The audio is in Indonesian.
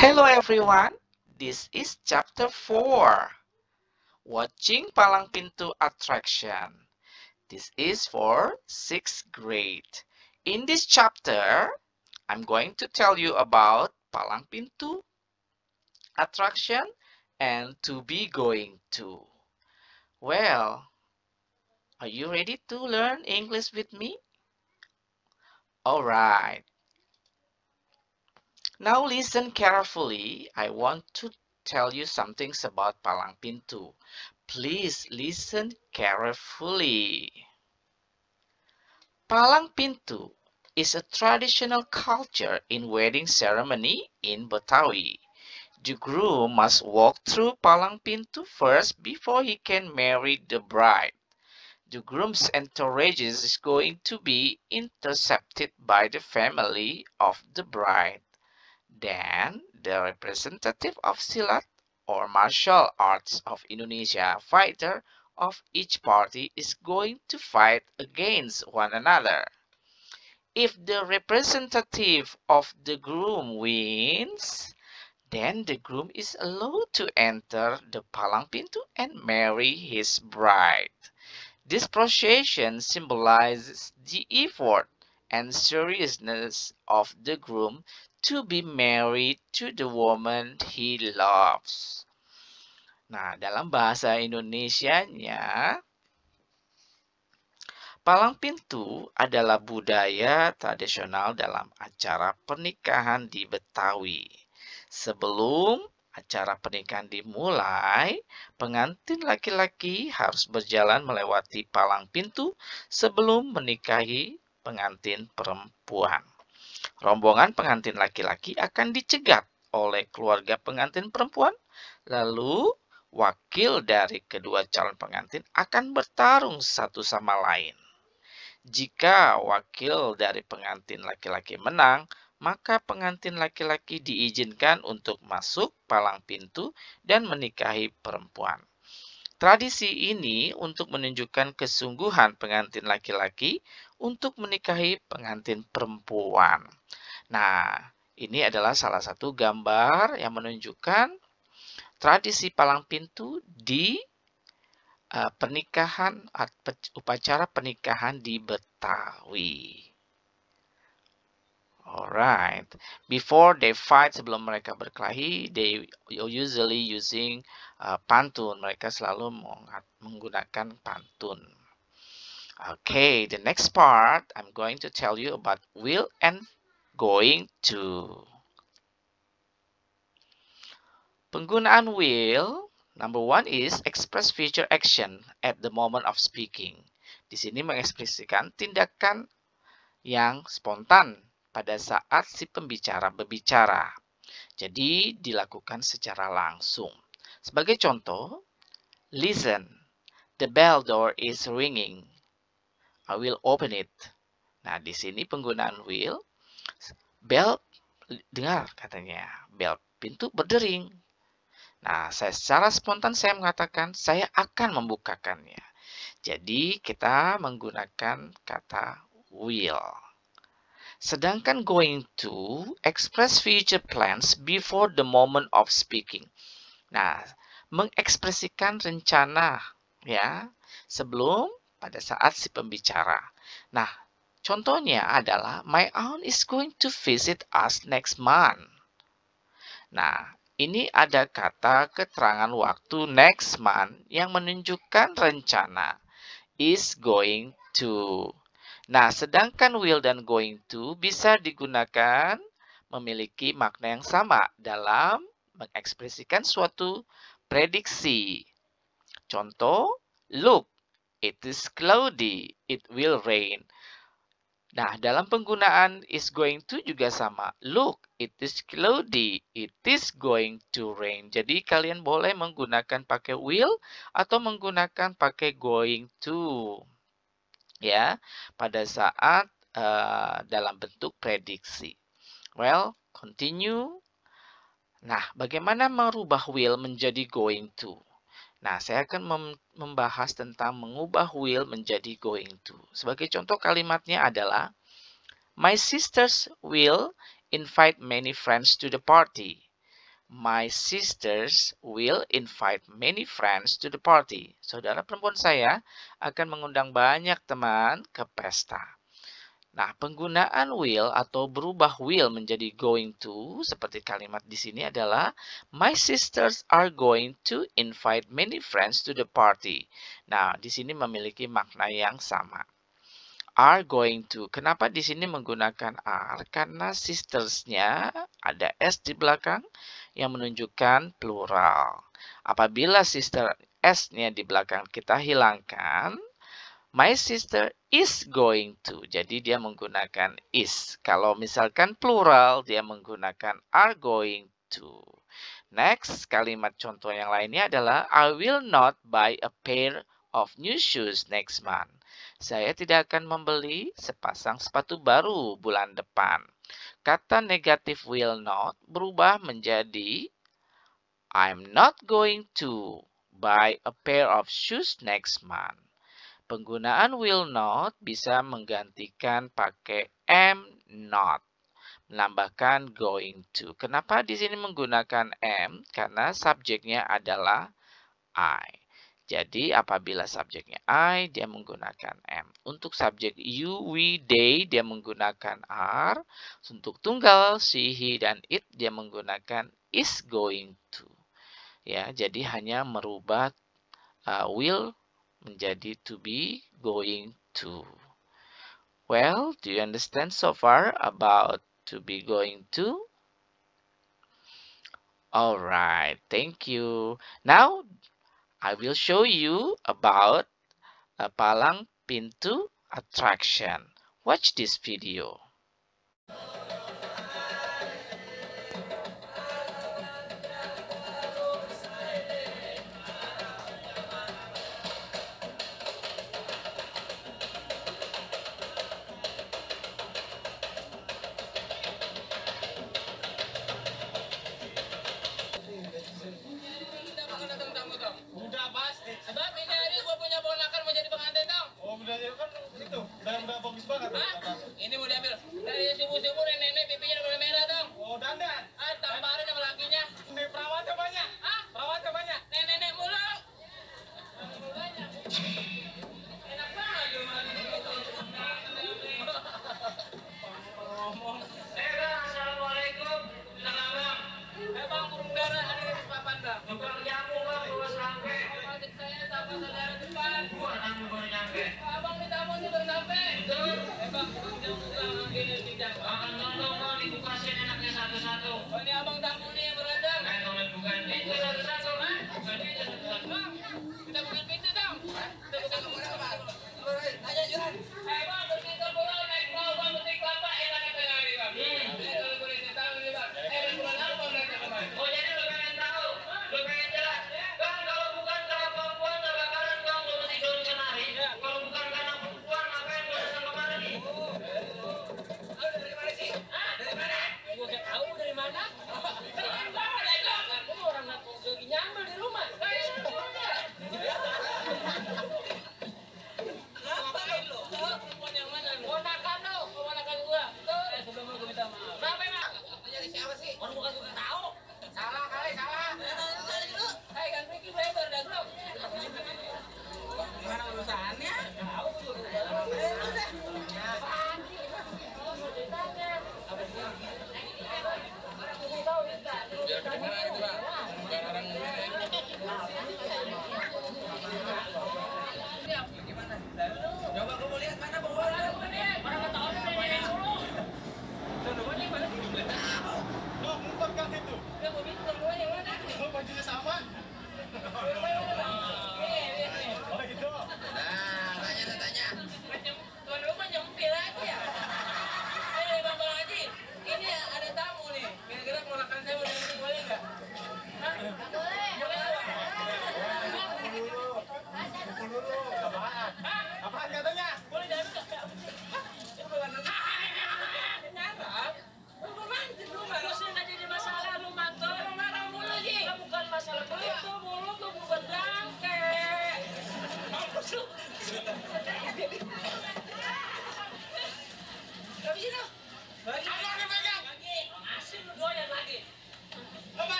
Hello everyone, this is chapter 4, Watching Palang Pintu Attraction. This is for 6th grade. In this chapter, I'm going to tell you about Palang Pintu Attraction and to be going to. Well, are you ready to learn English with me? Alright. Now listen carefully. I want to tell you some things about Palang Pintu. Please listen carefully. Palang Pintu is a traditional culture in wedding ceremony in Betawi. The groom must walk through Palang Pintu first before he can marry the bride. The groom's entourage is going to be intercepted by the family of the bride. Then, the representative of Silat or martial arts of Indonesia fighter of each party is going to fight against one another. If the representative of the groom wins, then the groom is allowed to enter the Palang Pintu and marry his bride. This procession symbolizes the effort and seriousness of the groom to be married to the woman he loves. Nah, dalam bahasa Indonesianya, palang pintu adalah budaya tradisional dalam acara pernikahan di Betawi. Sebelum acara pernikahan dimulai, pengantin laki-laki harus berjalan melewati palang pintu sebelum menikahi pengantin perempuan. Rombongan pengantin laki-laki akan dicegat oleh keluarga pengantin perempuan, lalu wakil dari kedua calon pengantin akan bertarung satu sama lain. Jika wakil dari pengantin laki-laki menang, maka pengantin laki-laki diizinkan untuk masuk palang pintu dan menikahi perempuan. Tradisi ini untuk menunjukkan kesungguhan pengantin laki-laki untuk menikahi pengantin perempuan. Nah, ini adalah salah satu gambar yang menunjukkan tradisi palang pintu di upacara pernikahan di Betawi. Alright, before they fight, sebelum mereka berkelahi, they usually using pantun. Mereka selalu menggunakan pantun. Okay, the next part, I'm going to tell you about will and going to. Penggunaan will, number one is express future action at the moment of speaking. Di sini mengekspresikan tindakan yang spontan pada saat si pembicara berbicara. Jadi dilakukan secara langsung. Sebagai contoh, listen, the bell door is ringing. I will open it. Nah, di sini penggunaan will, bell, dengar katanya, bell pintu berdering. Nah, secara spontan saya mengatakan saya akan membukakannya. Jadi kita menggunakan kata will. Sedangkan going to express future plans before the moment of speaking. Nah, mengekspresikan rencana ya sebelum pada saat si pembicara. Nah, contohnya adalah my aunt is going to visit us next month. Nah, ini ada kata keterangan waktu next month yang menunjukkan rencana is going to. Nah, sedangkan will dan going to bisa digunakan memiliki makna yang sama dalam mengekspresikan suatu prediksi. Contoh, look, it is cloudy, it will rain. Nah, dalam penggunaan is going to juga sama. Look, it is cloudy, it is going to rain. Jadi kalian boleh menggunakan pakai will atau menggunakan pakai going to. Ya, pada saat dalam bentuk prediksi. Well, continue. Nah, bagaimana merubah will menjadi going to? Nah, saya akan membahas tentang mengubah will menjadi going to. Sebagai contoh kalimatnya adalah, my sisters will invite many friends to the party. My sisters will invite many friends to the party. Saudara perempuan saya akan mengundang banyak teman ke pesta. Nah, penggunaan will atau berubah will menjadi going to seperti kalimat di sini adalah my sisters are going to invite many friends to the party. Nah, di sini memiliki makna yang sama. Are going to. Kenapa di sini menggunakan are? Karena sistersnya ada s di belakang yang menunjukkan plural. Apabila sister s-nya di belakang kita hilangkan, my sister is going to. Jadi dia menggunakan is. Kalau misalkan plural, dia menggunakan are going to. Next, kalimat contoh yang lainnya adalah I will not buy a pair of new shoes next month. Saya tidak akan membeli sepasang sepatu baru bulan depan. Kata negatif will not berubah menjadi I'm not going to buy a pair of shoes next month. Penggunaan will not bisa menggantikan pakai am not. Menambahkan going to. Kenapa di sini menggunakan am? Karena subjeknya adalah I. Jadi apabila subjeknya I, dia menggunakan am. Untuk subjek you, we, they, dia menggunakan are. Untuk tunggal, she, he, dan it, dia menggunakan is going to. Ya, jadi hanya merubah will menjadi to be, going to. Well, do you understand so far about to be, going to? Alright, thank you. Now, I will show you about a palang pintu attraction. Watch this video. Udah pasti. Sebab ini hari gua punya ponakan mau jadi pengantin dong. Oh, udah kan itu. Udah bagus banget. Hah? Ini mau diambil. Dari subuh-subuh nenek pipinya udah merah dong. Oh, dandan. Ah, tambahin sama lakinya. Ini perawatnya banyak. Hah? Perawatnya banyak. Nenek mulu. Banyak. Enak banget lu ngomong. Assalamualaikum. Salam. Bang, burung dara ada di papan, Bang. Tukang jamu, Bang, bawa sampai. Adik saya sama saudara depan. Gua tamu baru nyampe. Abang di tamu ini baru sampai. Betul. Bang, tukang jamu Bang, gini di jamu. Makan dong, Bang, dibukasin enaknya satu-satu. Oh, ini abang tamu nih yang beradang. Teman bukan pintu satu-satu, Bang. Bukan pintu satu-satu. Bang, kita bukan pintu, dong. Kita bukan pintu, Bang. Ayo, Juhan.